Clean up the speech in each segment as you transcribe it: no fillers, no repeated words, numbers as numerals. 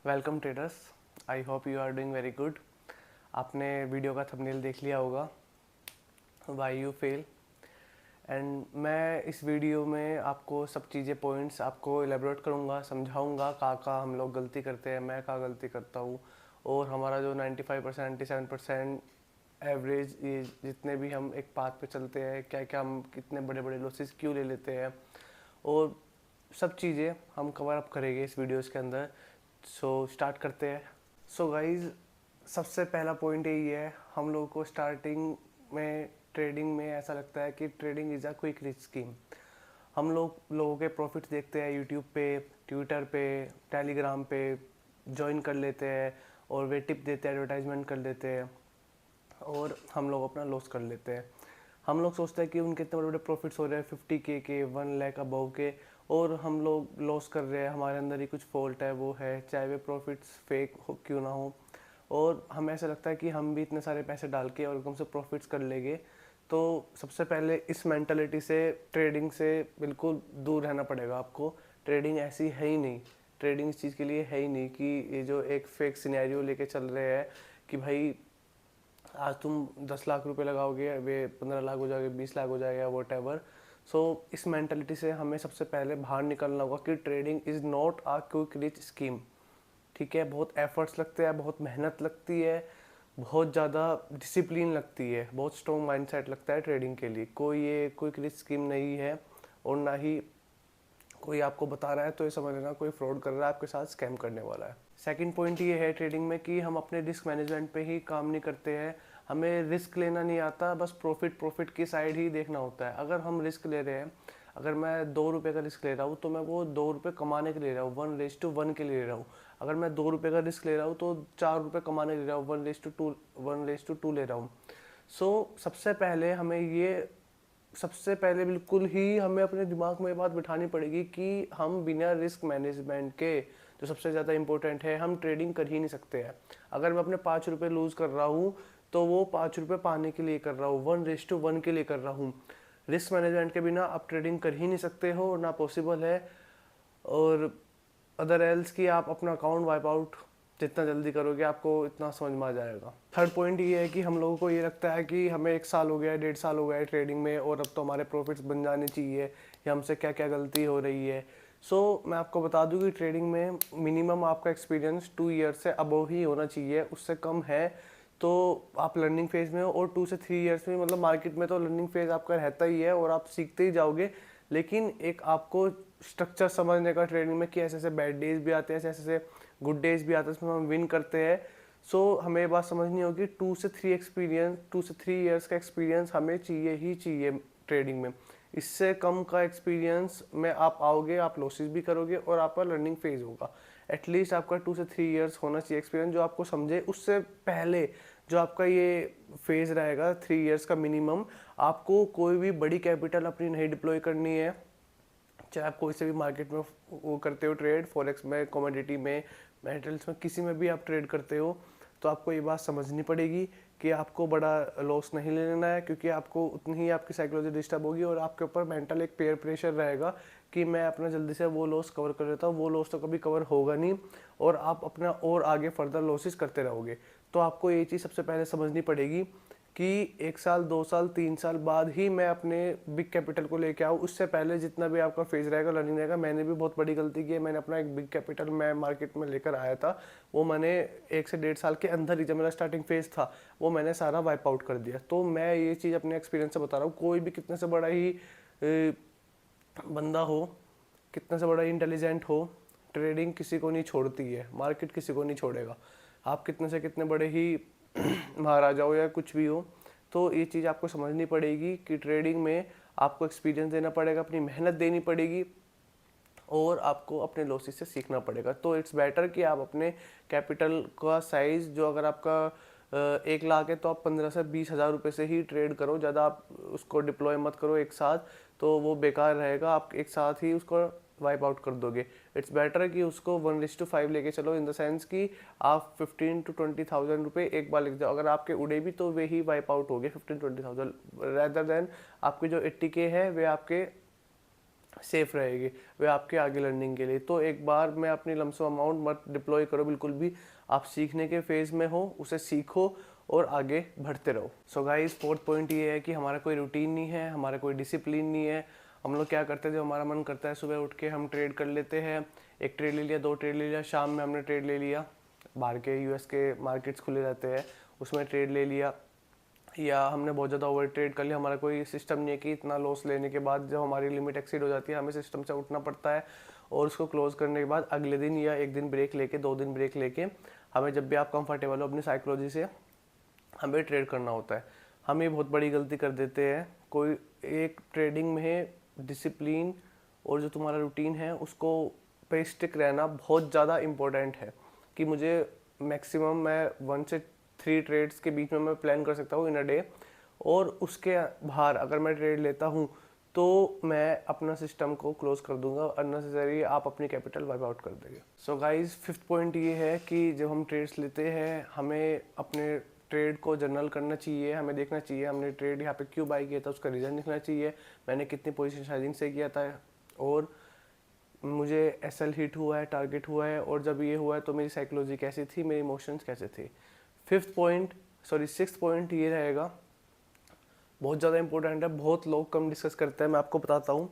Welcome traders. I hope you are doing very good. आपने video का thumbnail देख लिया होगा, वाई यू फेल। एंड मैं इस वीडियो में आपको सब चीज़ें पॉइंट्स आपको एलेबोरेट करूँगा, समझाऊँगा कहाँ हम लोग गलती करते हैं, मैं कहाँ गलती करता हूँ। और हमारा जो 95% 97% एवरेज, ये जितने भी हम एक पाथ पे चलते हैं, क्या क्या हम कितने बड़े बड़े लॉसेस क्यों ले लेते हैं, और सब चीज़ें हम कवर अप करेंगे इस वीडियोस के अंदर। सो स्टार्ट करते हैं। सो गाइज, सबसे पहला पॉइंट यही है, हम लोगों को स्टार्टिंग में ट्रेडिंग में ऐसा लगता है कि trading is a quick rich scheme. हम लोगों के प्रॉफिट्स देखते हैं यूट्यूब पे, ट्विटर पे, टेलीग्राम पे, ज्वाइन कर लेते हैं और वे टिप देते हैं, एडवर्टाइजमेंट कर देते हैं और हम लोग अपना लॉस कर लेते हैं। हम लोग सोचते हैं कि उनके इतने बड़े बड़े प्रॉफिट्स हो रहे हैं 50K के 1 लाख अबव के, और हम लोग लॉस कर रहे हैं, हमारे अंदर ही कुछ फॉल्ट है, वो है, चाहे वे प्रॉफिट्स फेक हो क्यों ना हो। और हमें ऐसा लगता है कि हम भी इतने सारे पैसे डाल के और एकदम से प्रॉफिट्स कर लेंगे। तो सबसे पहले इस मेंटालिटी से, ट्रेडिंग से बिल्कुल दूर रहना पड़ेगा आपको। ट्रेडिंग ऐसी है ही नहीं, ट्रेडिंग इस चीज़ के लिए है ही नहीं कि ये जो एक फेक सिनेरियो लेके चल रहे हैं कि भाई आज तुम 10 लाख रुपए लगाओगे, वे 15 लाख हो जाएगा, 20 लाख हो जाएगा, वॉट एवर। सो इस मेंटलिटी से हमें सबसे पहले बाहर निकलना होगा कि trading is not a quick rich scheme. ठीक है, बहुत एफर्ट्स लगते हैं, बहुत मेहनत लगती है, बहुत ज़्यादा डिसिप्लिन लगती है, बहुत स्ट्रॉन्ग माइंडसेट लगता है ट्रेडिंग के लिए। कोई ये क्विक रिच स्कीम नहीं है, और ना ही कोई आपको बता रहा है तो ये समझ लेना कोई फ्रॉड कर रहा है आपके साथ, स्कैम करने वाला है। सेकंड पॉइंट ये है ट्रेडिंग में कि हम अपने रिस्क मैनेजमेंट पे ही काम नहीं करते हैं। हमें रिस्क लेना नहीं आता, बस प्रॉफिट की साइड ही देखना होता है। अगर हम रिस्क ले रहे हैं, अगर मैं 2 रुपये का रिस्क ले रहा हूँ तो मैं वो 2 रुपये कमाने के लिए ले रहा हूँ, 1:1 के लिए ले रहा हूँ। अगर मैं 2 रुपये का रिस्क ले रहा हूँ तो 4 रुपये कमाने के ले रहा हूँ, 1:2 ले रहा हूँ। सो सबसे पहले बिल्कुल ही हमें अपने दिमाग में ये बात बिठानी पड़ेगी कि हम बिना रिस्क मैनेजमेंट के, जो सबसे ज़्यादा इंपॉर्टेंट है, हम ट्रेडिंग कर ही नहीं सकते हैं। अगर मैं अपने 5 रुपये लूज़ कर रहा हूँ तो वो 5 रुपये पाने के लिए कर रहा हूँ, 1:1 के लिए कर रहा हूँ। रिस्क मैनेजमेंट के बिना आप ट्रेडिंग कर ही नहीं सकते हो, ना पॉसिबल है। और अदर एल्स कि आप अपना अकाउंट वाइप आउट जितना जल्दी करोगे आपको इतना समझ में आ जाएगा। थर्ड पॉइंट ये है कि हम लोगों को ये लगता है कि हमें 1 साल हो गया, 1.5 साल हो गया है ट्रेडिंग में, और अब तो हमारे प्रॉफिट्स बन जाने चाहिए, या हमसे क्या क्या गलती हो रही है। मैं आपको बता दूं कि ट्रेडिंग में मिनिमम आपका एक्सपीरियंस 2 ईयर से अबव ही होना चाहिए, उससे कम है तो आप लर्निंग फेज में हो। और 2 से 3 ईयर्स में, मतलब मार्केट में तो लर्निंग फेज आपका रहता ही है और आप सीखते ही जाओगे, लेकिन एक आपको स्ट्रक्चर समझने का ट्रेडिंग में कि ऐसे ऐसे बैड डेज भी आते हैं, ऐसे ऐसे गुड डेज भी आते हैं, उसमें हम विन करते हैं। हमें ये बात समझनी होगी, 2 से 3 ईयर्स का एक्सपीरियंस हमें चाहिए ही चाहिए ट्रेडिंग में। इससे कम का एक्सपीरियंस में आप आओगे, आप लॉसेस भी करोगे और आपका लर्निंग फेज होगा। एटलीस्ट आपका 2 से 3 ईयर्स होना चाहिए एक्सपीरियंस, जो आपको समझे। उससे पहले जो आपका ये फेज रहेगा 3 ईयर्स का मिनिमम, आपको कोई भी बड़ी कैपिटल अपनी नहीं डिप्लॉय करनी है। चाहे आप कोई से भी मार्केट में वो करते हो, ट्रेड फॉरेक्स में, कमोडिटी में, मेटल्स में, किसी में भी आप ट्रेड करते हो, तो आपको ये बात समझनी पड़ेगी कि आपको बड़ा लॉस नहीं ले लेना है, क्योंकि आपको उतनी ही आपकी साइकोलॉजी डिस्टर्ब होगी और आपके ऊपर मेंटल एक पेयर प्रेशर रहेगा कि मैं अपना जल्दी से वो लॉस कवर कर लेता हूँ। वो लॉस तो कभी कवर होगा नहीं, और आप अपना और आगे फर्दर लॉसेस करते रहोगे। तो आपको ये चीज़ सबसे पहले समझनी पड़ेगी कि 1 साल, 2 साल, 3 साल बाद ही मैं अपने बिग कैपिटल को लेके आऊँ। उससे पहले जितना भी आपका फेज रहेगा, लर्निंग रहेगा। मैंने भी बहुत बड़ी गलती की है, मैंने अपना एक बिग कैपिटल मैं मार्केट में लेकर आया था, वो मैंने 1 से 1.5 साल के अंदर ही, जब मेरा स्टार्टिंग फेज था, वो मैंने सारा वाइप आउट कर दिया। तो मैं ये चीज़ अपने एक्सपीरियंस से बता रहा हूँ। कोई भी कितने से बड़ा ही बंदा हो, कितना से बड़ा इंटेलिजेंट हो, ट्रेडिंग किसी को नहीं छोड़ती है, मार्केट किसी को नहीं छोड़ेगा। आप कितने से कितने बड़े ही महाराजा हो या कुछ भी हो, तो ये चीज़ आपको समझनी पड़ेगी कि ट्रेडिंग में आपको एक्सपीरियंस देना पड़ेगा, अपनी मेहनत देनी पड़ेगी, और आपको अपने लॉसेस से सीखना पड़ेगा। तो इट्स बेटर कि आप अपने कैपिटल का साइज़, जो अगर आपका 1 लाख है, तो आप 15 से 20 हज़ार रुपये से ही ट्रेड करो। ज़्यादा आप उसको डिप्लॉय मत करो एक साथ, तो वो बेकार रहेगा, आप एक साथ ही उसको वाइप आउट कर दोगे। इट्स बेटर कि उसको 1:5 लेके चलो, इन द सेंस कि आप 15 to 20 थाउजेंड रुपये एक बार लिख जाओ। अगर आपके उड़े भी तो वे ही वाइप आउट हो गए 15-20 थाउजेंड, रेदर देन आपके जो 80K है वे आपके सेफ रहेगी, वे आपके आगे लर्निंग के लिए। तो एक बार में अपनी लमसम अमाउंट मत डिप्लॉय करो बिल्कुल भी। आप सीखने के फेज में हो, उसे सीखो और आगे बढ़ते रहो। सो गाइस, फोर्थ पॉइंट ये है कि हमारा कोई रूटीन नहीं है, हमारा कोई डिसिप्लिन नहीं है। हम लोग क्या करते हैं, जो हमारा मन करता है सुबह उठ के हम ट्रेड कर लेते हैं। एक ट्रेड ले लिया, दो ट्रेड ले लिया, शाम में हमने ट्रेड ले लिया, बाहर के यूएस के मार्केट्स खुले रहते हैं उसमें ट्रेड ले लिया, या हमने बहुत ज़्यादा ओवर ट्रेड कर लिया। हमारा कोई सिस्टम नहीं है कि इतना लॉस लेने के बाद जब हमारी लिमिट एक्सीड हो जाती है हमें सिस्टम से उठना पड़ता है और उसको क्लोज करने के बाद अगले दिन या एक दिन ब्रेक लेके, 2 दिन ब्रेक लेके, हमें जब भी आप कंफर्टेबल हो अपनी साइकोलॉजी से हमें ट्रेड करना होता है। हम ये बहुत बड़ी गलती कर देते हैं। कोई एक ट्रेडिंग में डिसिप्लिन और जो तुम्हारा रूटीन है उसको पे स्टिक रहना बहुत ज़्यादा इम्पोर्टेंट है। कि मुझे मैक्सिमम मैं 1 से 3 ट्रेड्स के बीच में मैं प्लान कर सकता हूँ इन अ डे, और उसके बाहर अगर मैं ट्रेड लेता हूँ तो मैं अपना सिस्टम को क्लोज कर दूंगा। अननेसेसरी आप अपनी कैपिटल वाइप आउट कर देंगे। सो गाइज, फिफ्थ पॉइंट ये है कि जब हम ट्रेड्स लेते हैं हमें अपने ट्रेड को जर्नल करना चाहिए। हमें देखना चाहिए हमने ट्रेड यहाँ पे क्यों बाई किया था, उसका रीज़न लिखना चाहिए, मैंने कितनी पोजीशन साइजिंग से किया था, और मुझे एसएल हिट हुआ है, टारगेट हुआ है, और जब ये हुआ है तो मेरी साइकोलॉजी कैसी थी, मेरे इमोशंस कैसे थे। सिक्स्थ पॉइंट ये रहेगा, बहुत ज़्यादा इंपॉर्टेंट है, बहुत लोग कम डिस्कस करते हैं, मैं आपको बताता हूँ।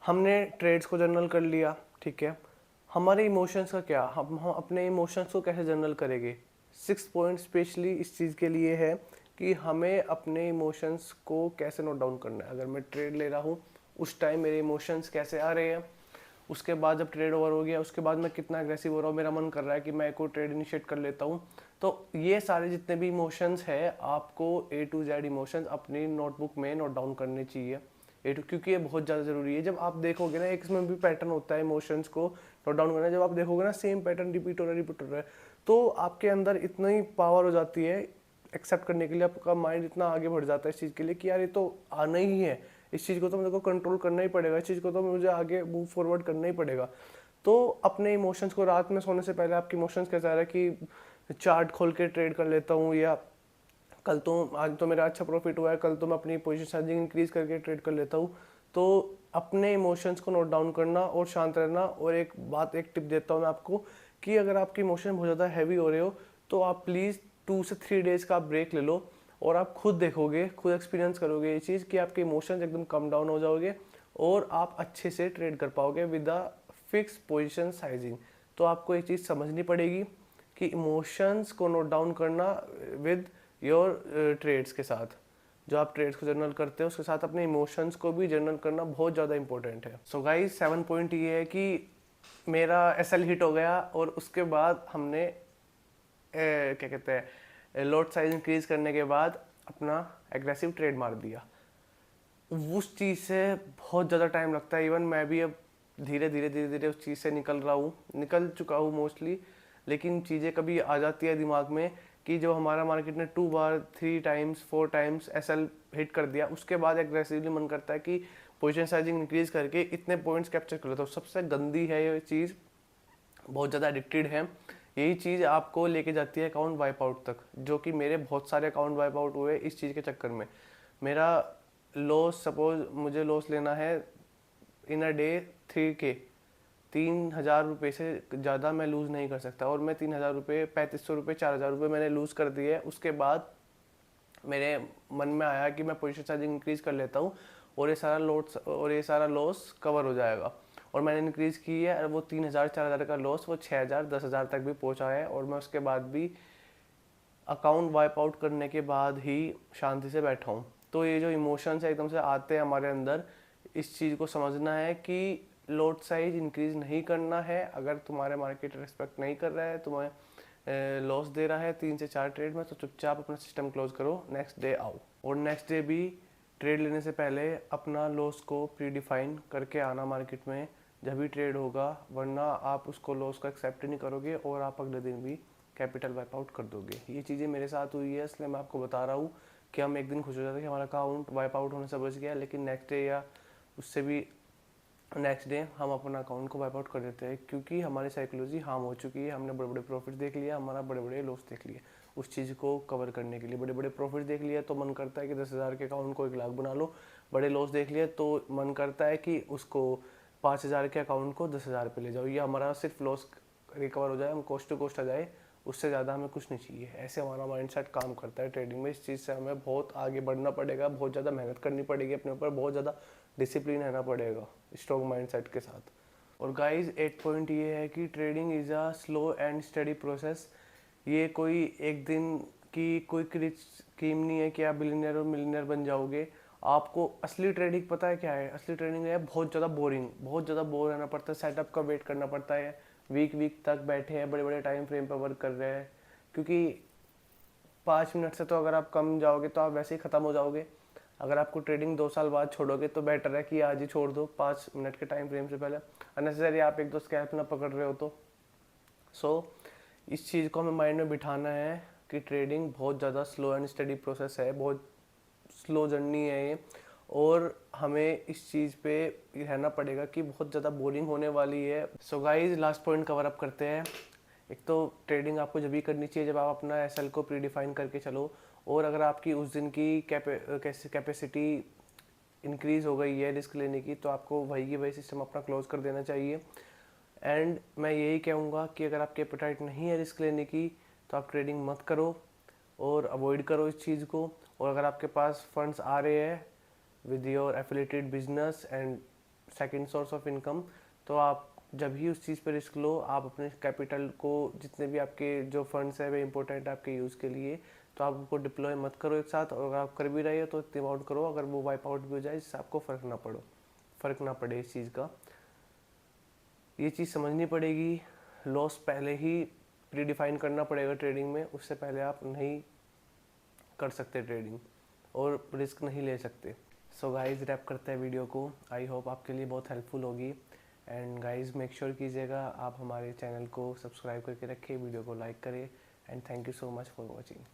हमने ट्रेड्स को जर्नल कर लिया, ठीक है, हमारे इमोशंस का क्या, हम अपने इमोशंस को कैसे जर्नल करेंगे। सिक्स्थ पॉइंट स्पेशली इस चीज़ के लिए है कि हमें अपने इमोशंस को कैसे नोट डाउन करना है। अगर मैं ट्रेड ले रहा हूँ उस टाइम मेरे इमोशंस कैसे आ रहे हैं, उसके बाद जब ट्रेड ओवर हो गया उसके बाद मैं कितना एग्रेसिव हो रहा हूँ, मेरा मन कर रहा है कि मैं कोई ट्रेड इनिशिएट कर लेता हूँ। तो ये सारे जितने भी इमोशंस है आपको A to Z इमोशंस अपनी नोटबुक में नोट डाउन करने चाहिए। क्योंकि ये बहुत ज़्यादा ज़रूरी है। जब आप देखोगे ना, एक इसमें भी पैटर्न होता है इमोशंस को नोट डाउन करना, जब आप देखोगे ना सेम पैटर्न रिपीट हो रहा है तो आपके अंदर इतनी पावर हो जाती है एक्सेप्ट करने के लिए, आपका माइंड इतना आगे बढ़ जाता है इस चीज़ के लिए कि यार ये तो आना ही है, इस चीज़ को तो मेरे को कंट्रोल करना ही पड़ेगा, इस चीज़ को तो मुझे आगे मूव फॉरवर्ड करना ही पड़ेगा। तो अपने इमोशंस को रात में सोने से पहले आपके इमोशंस कैसा आ रहा है कि चार्ट खोल के ट्रेड कर लेता हूँ, या कल तो आज तो मेरा अच्छा प्रॉफिट हुआ है, कल तो मैं अपनी पोजीशन साइजिंग इंक्रीज करके ट्रेड कर लेता हूँ। तो अपने इमोशंस को नोट डाउन करना और शांत रहना। और एक टिप देता हूँ मैं आपको कि अगर आपके इमोशन बहुत ज़्यादा हैवी हो रहे हो तो आप प्लीज़ 2 से 3 डेज़ का ब्रेक ले लो, और आप खुद देखोगे, खुद एक्सपीरियंस करोगे ये चीज़ कि आपके इमोशंस एकदम कम डाउन हो जाओगे और आप अच्छे से ट्रेड कर पाओगे with the fix position sizing. तो आपको ये चीज़ समझनी पड़ेगी कि इमोशंस को नोट डाउन करना विद योर ट्रेड्स के साथ, जो आप ट्रेड्स को जर्नल करते हो उसके साथ अपने इमोशंस को भी जर्नल करना बहुत ज़्यादा इंपॉर्टेंट है। सो गाइस, 7 पॉइंट ये है कि मेरा एसएल हिट हो गया और उसके बाद हमने क्या कहते हैं लॉट साइज इंक्रीज करने के बाद अपना एग्रेसिव ट्रेड मार दिया। उस चीज़ से बहुत ज़्यादा टाइम लगता है। इवन मैं भी अब धीरे धीरे उस चीज़ से निकल चुका हूँ मोस्टली। लेकिन चीज़ें कभी आ जाती है दिमाग में कि जो हमारा मार्केट ने 2 बार 3 टाइम्स 4 टाइम्स एसएल हिट कर दिया, उसके बाद एग्रेसिवली मन करता है कि पोजीशन साइजिंग इंक्रीज करके इतने पॉइंट्स कैप्चर कर लेता हूँ। सबसे गंदी है ये चीज़, बहुत ज़्यादा एडिक्टेड है। यही चीज़ आपको लेके जाती है अकाउंट वाइप आउट तक, जो कि मेरे बहुत सारे अकाउंट वाइप आउट हुए इस चीज़ के चक्कर में। मेरा लॉस, सपोज मुझे लॉस लेना है इन अ डे 3K, 3,000 रुपये से ज़्यादा मैं लूज़ नहीं कर सकता, और मैं 3,000 रुपये, 3,500 रुपये, 4,000 रुपये मैंने लूज़ कर दिए। उसके बाद मेरे मन में आया कि मैं पोजीशन साइजिंग इंक्रीज़ कर लेता हूँ और ये सारा लॉस कवर हो जाएगा। और मैंने इंक्रीज़ की है और वो 3,000 4,000 का लॉस वो 6,000 10,000 तक भी पहुँचा है, और मैं उसके बाद भी अकाउंट वाइप आउट करने के बाद ही शांति से बैठा हूँ। तो ये जो इमोशंस है एकदम से आते हैं हमारे अंदर, इस चीज़ को समझना है कि लॉट साइज इंक्रीज नहीं करना है। अगर तुम्हारे मार्केट रिस्पेक्ट नहीं कर रहा है, तुम्हें लॉस दे रहा है 3 से 4 ट्रेड में, तो चुपचाप अपना सिस्टम क्लोज करो, नेक्स्ट डे आओ। और नेक्स्ट डे भी ट्रेड लेने से पहले अपना लॉस को प्री डिफाइन करके आना मार्केट में, जब भी ट्रेड होगा, वरना आप उसको लॉस को एक्सेप्ट नहीं करोगे और आप अगले दिन भी कैपिटल वाइप आउट कर दोगे। ये चीज़ें मेरे साथ हुई है, इसलिए मैं आपको बता रहा हूँ कि हम एक दिन खुश हो जाते हैं कि हमारा अकाउंट वाइप आउट होने से बच गया, लेकिन नेक्स्ट डे या उससे भी नेक्स्ट डे हम अपना अकाउंट को वाइप आउट कर देते हैं, क्योंकि हमारी साइकोलॉजी हार्म हो चुकी है। हमने बड़े बड़े प्रॉफिट देख लिया, हमारा बड़े बड़े लॉस देख लिए। उस चीज़ को कवर करने के लिए बड़े बड़े प्रॉफिट देख लिया तो मन करता है कि 10,000 के अकाउंट को 1 लाख बना लो, बड़े लॉस देख लिए तो मन करता है कि उसको 5,000 के अकाउंट को 10,000 पे ले जाओ, ये हमारा सिर्फ लॉस रिकवर हो जाए, हम कोस्ट टू कोस्ट आ जाए, उससे ज़्यादा हमें कुछ नहीं चाहिए। ऐसे हमारा माइंडसेट काम करता है ट्रेडिंग में। इस चीज़ से हमें बहुत आगे बढ़ना पड़ेगा, बहुत ज़्यादा मेहनत करनी पड़ेगी अपने ऊपर, बहुत ज़्यादा डिसिप्लिन रहना पड़ेगा स्ट्रॉन्ग माइंडसेट के साथ। और गाइस 8 पॉइंट ये है कि trading is a slow and study process. ये कोई एक दिन की क्विक रिच स्कीम नहीं है कि आप बिलियनर और मिलियनर बन जाओगे। आपको असली ट्रेडिंग पता है क्या है? असली ट्रेडिंग है बहुत ज़्यादा बोरिंग, बहुत ज़्यादा बोर रहना पड़ता है, सेटअप का वेट करना पड़ता है, वीक तक बैठे हैं, बड़े बड़े टाइम फ्रेम पर वर्क कर रहे हैं, क्योंकि 5 मिनट से तो अगर आप कम जाओगे तो आप वैसे ही ख़त्म हो जाओगे। अगर आपको ट्रेडिंग 2 साल बाद छोड़ोगे तो बेटर है कि आज ही छोड़ दो 5 मिनट के टाइम फ्रेम से पहले, अननेसेसरी आप एक दो स्कैल्प ना पकड़ रहे हो तो। इस चीज़ को हमें माइंड में बिठाना है कि ट्रेडिंग बहुत ज़्यादा स्लो एंड स्टडी प्रोसेस है, बहुत स्लो जर्नी है ये, और हमें इस चीज़ पे रहना पड़ेगा कि बहुत ज़्यादा बोरिंग होने वाली है। So guys last point cover up करते हैं। एक तो ट्रेडिंग आपको जब भी करनी चाहिए जब आप अपना एसएल को प्री डिफाइन करके चलो, और अगर आपकी उस दिन की कैपेसिटी इंक्रीज़ हो गई है रिस्क लेने की, तो आपको वही की वही सिस्टम अपना क्लोज कर देना चाहिए। एंड मैं यही कहूँगा कि अगर आपकी एपेटाइट नहीं है रिस्क लेने की तो आप ट्रेडिंग मत करो और अवॉइड करो इस चीज़ को। और अगर आपके पास फंड्स आ रहे हैं with your affiliated business and second source of income, तो आप जब ही उस चीज़ पर रिस्क लो, आप अपने कैपिटल को, जितने भी आपके जो फंड्स है वे इंपॉर्टेंट है आपके यूज़ के लिए, तो आप उनको डिप्लॉय मत करो एक साथ। और अगर आप कर भी रहे हो तो इतने अमाउंट करो अगर वो वाइप आउट भी हो जाए जिससे आपको फ़र्क ना पड़े इस चीज़ का। ये चीज़ समझनी पड़ेगी, लॉस पहले ही प्री डिफाइन करना पड़ेगा ट्रेडिंग में, उससे पहले आप नहीं कर सकते ट्रेडिंग और रिस्क नहीं ले सकते। सो गाइस रैप करते हैं वीडियो को, आई होप आपके लिए बहुत हेल्पफुल होगी। एंड गाइस मेक श्योर कीजिएगा आप हमारे चैनल को सब्सक्राइब करके रखें, वीडियो को लाइक करें, and thank you so much for watching.